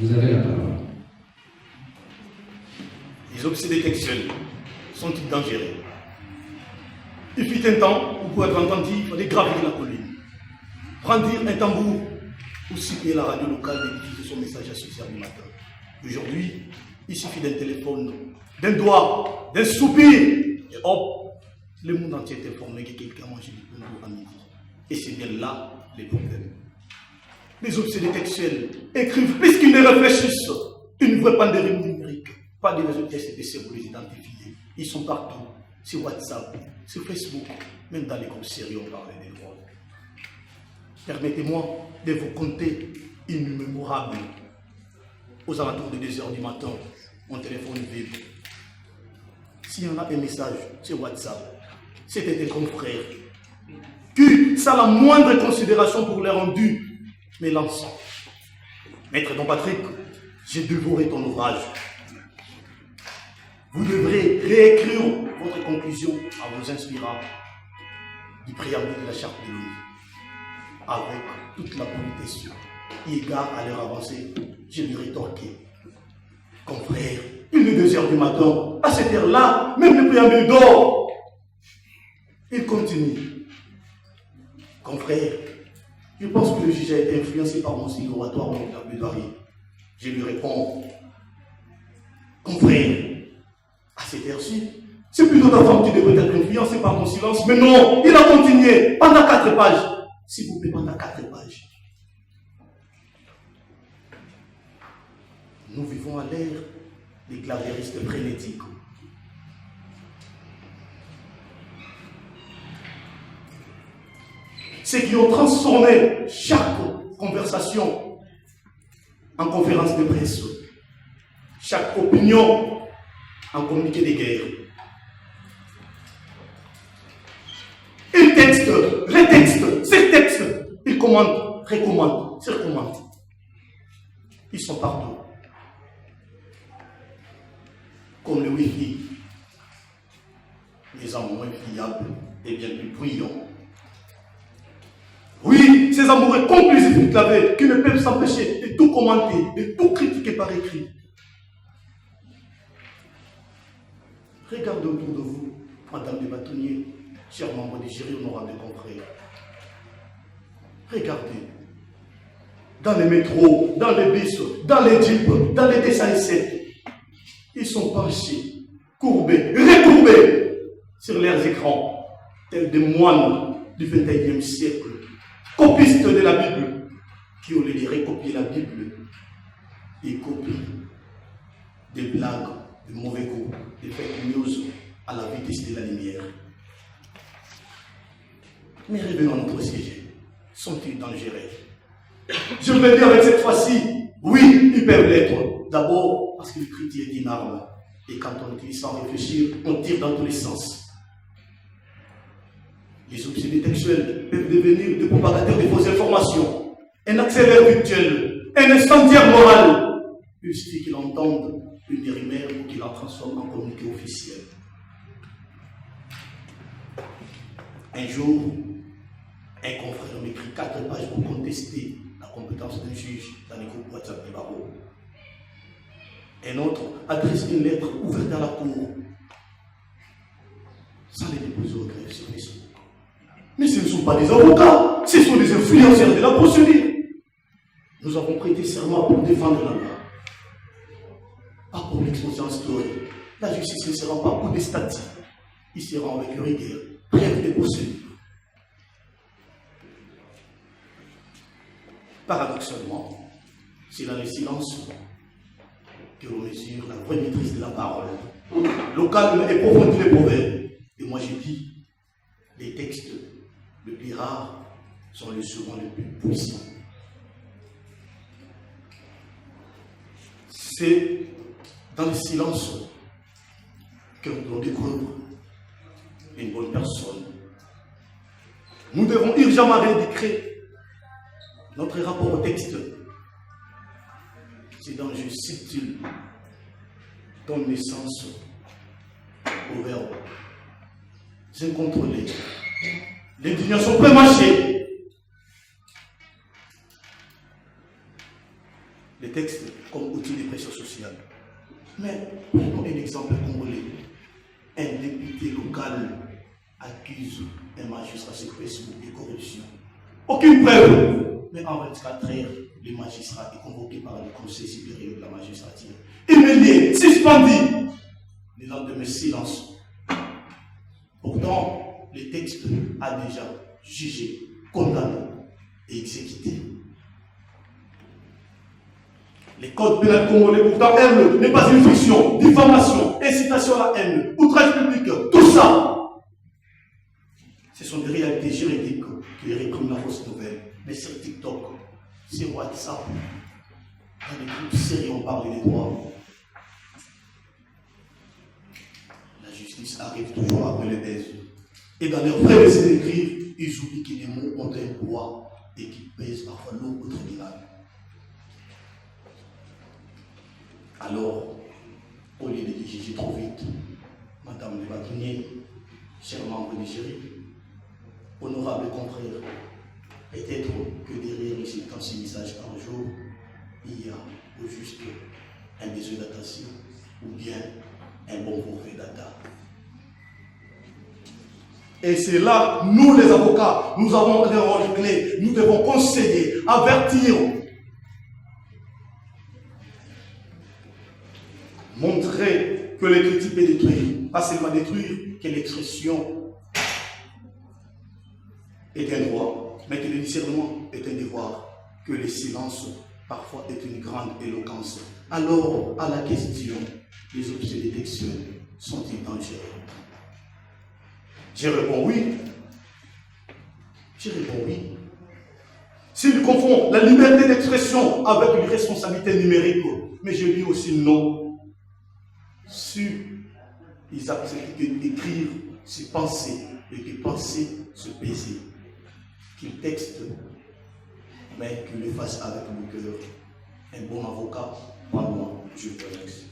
Vous avez la parole. Les obsédés textuels sont-ils dangereux? Il fut un temps où pour être entendu, il fallait gravir la colline, brandir un tambour ou citer la radio locale et diffuser son message à 6 h du matin. Aujourd'hui, il suffit d'un téléphone, d'un doigt, d'un soupir, et hop, le monde entier est informé que quelqu'un mange du pain à midi. Et c'est bien là les problèmes. Les obsédés textuels écrivent plus qu'ils ne réfléchissent. Une vraie pandémie numérique. Pas de réseaux TCPC pour les identifier. Ils sont partout. Sur WhatsApp, sur Facebook, même dans les groupes sérieux, on parle des droits. Permettez-moi de vous compter une mémorable. Aux alentours de 2 h du matin, mon téléphone vibre. S'il y en a un message sur WhatsApp, c'était un confrère qui, sans la moindre considération pour les rendus, mais l'ensemble. Maître Don Patrick, j'ai dévoré ton ouvrage. Vous devrez réécrire votre conclusion en vous inspirant du préambule de la charte de l'ONU, avec toute la politesse. Égard à leur avancée, je lui rétorquai. Confrère, il est 2 h du matin, à cette heure-là, même le préambule dort. Il continue. Confrère, je pense que le juge a été influencé par mon style oratoire ou mon plaidoirie. Je lui réponds. Confrère, à cette heure-ci, c'est plutôt ta femme qui devrait être influencée par mon silence. Mais non, il a continué pendant 4 pages. S'il vous plaît, pendant 4 pages. Nous vivons à l'ère des clavéristes frénétiques. Ceux qui ont transformé chaque conversation en conférence de presse, chaque opinion en communiqué de guerre. Ils textent, retextent, ces textes, ils commandent, recommandent, se recommandent. Ils sont partout. Comme le Wi-Fi, les amoureux fiables et bien plus bruyants. Oui, ces amoureux conclusifs du clavier qui ne peuvent s'empêcher de tout commenter, de tout critiquer par écrit. Regardez autour de vous, madame les bâtonniers, chers membres du jury, honorables confrères. Regardez. Dans les métros, dans les bus, dans les jeeps, dans les dessins, ils sont penchés, courbés, recourbés sur leurs écrans, tels des moines du XXIe siècle, copistes de la Bible, qui au lieu de recopier la Bible, ils copient des blagues, de mauvais goût, des fake news à la vitesse de la lumière. Mais revenons à notre sujet. Sont-ils dangereux? Je vais dire avec cette fois-ci, oui, ils peuvent l'être. D'abord, parce que le critique est une arme. Et quand on utilise sans réfléchir, on tire dans tous les sens. Les obsédés textuels peuvent devenir des propagateurs de fausses informations, un accélère virtuel, un incendiaire moral. Il suffit qu'ils entendent une rumeur ou qu'ils la transforment en communiqué officiel. Un jour, un confrère m'écrit 4 pages pour contester la compétence d'un juge dans les groupes WhatsApp des barreaux. Un autre adresse une lettre ouverte à la cour, sans les déposer au greffe sur Facebook. Mais ce ne sont pas des avocats, ce sont des influenceurs de la procédure. Nous avons prêté serment pour défendre la loi, pas pour l'exposition historique. La justice ne sera pas pour des statistiques, il sera avec rigueur, bref des procédures. Paradoxalement, c'est dans le silence que l'on mesure la vraie maîtrise de la parole. Le calme est profond les proverbes. Et moi j'ai dit, les textes les plus rares sont les souvent les plus puissants. C'est dans le silence que l'on découvre une bonne personne. Nous devons urgemment réécrire notre rapport au texte. C'est dans je cite donne naissance au verbe incontrôlé, l'indignation prémâchée. Les textes, comme sociale. Mais prenons un exemple congolais. Un député local accuse un magistrat sur Facebook de corruption. Aucune preuve. Mais en 24 heures, le magistrat est convoqué par le Conseil supérieur de la magistrature. Humilié, suspendu. Le lendemain, silence. Pourtant, le texte a déjà jugé, condamné et exécuté. Les codes pénals congolais, pourtant, haine n'est pas une fiction, diffamation, incitation à la haine, outrage public, tout ça. Ce sont des réalités juridiques qui répriment la fausse nouvelle. Mais sur TikTok, sur WhatsApp, dans des groupes sérieux, on parle des droits. La justice arrive toujours après les baise. Et dans leur vrai essai d'écrire, ils oublient que les mots ont un poids et qu'ils pèsent parfois lourd au tribunal. Alors, au lieu de juger trop vite, Madame de Batrunier, cher membre du jury, honorable confrère, peut-être que derrière ces 36 messages par jour, il y a au juste un besoin d'attention ou bien un bon forfait data. Et c'est là, nous les avocats, nous avons des rôles clés. Nous devons conseiller, avertir, montrer que l'écriture peut détruire, pas seulement détruire, que l'expression est un droit, mais que le discernement est un devoir, que le silence parfois est une grande éloquence. Alors, à la question, les objets de détection sont-ils dangereux? Je réponds oui. Je réponds oui. S'il confond la liberté d'expression avec une responsabilité numérique, mais je dis aussi non. Si ils acceptent d'écrire, se penser, et que penser, se baiser, qu'ils textent, mais qu'ils le fassent avec le cœur. Un bon avocat, pas moi, je vous remercie.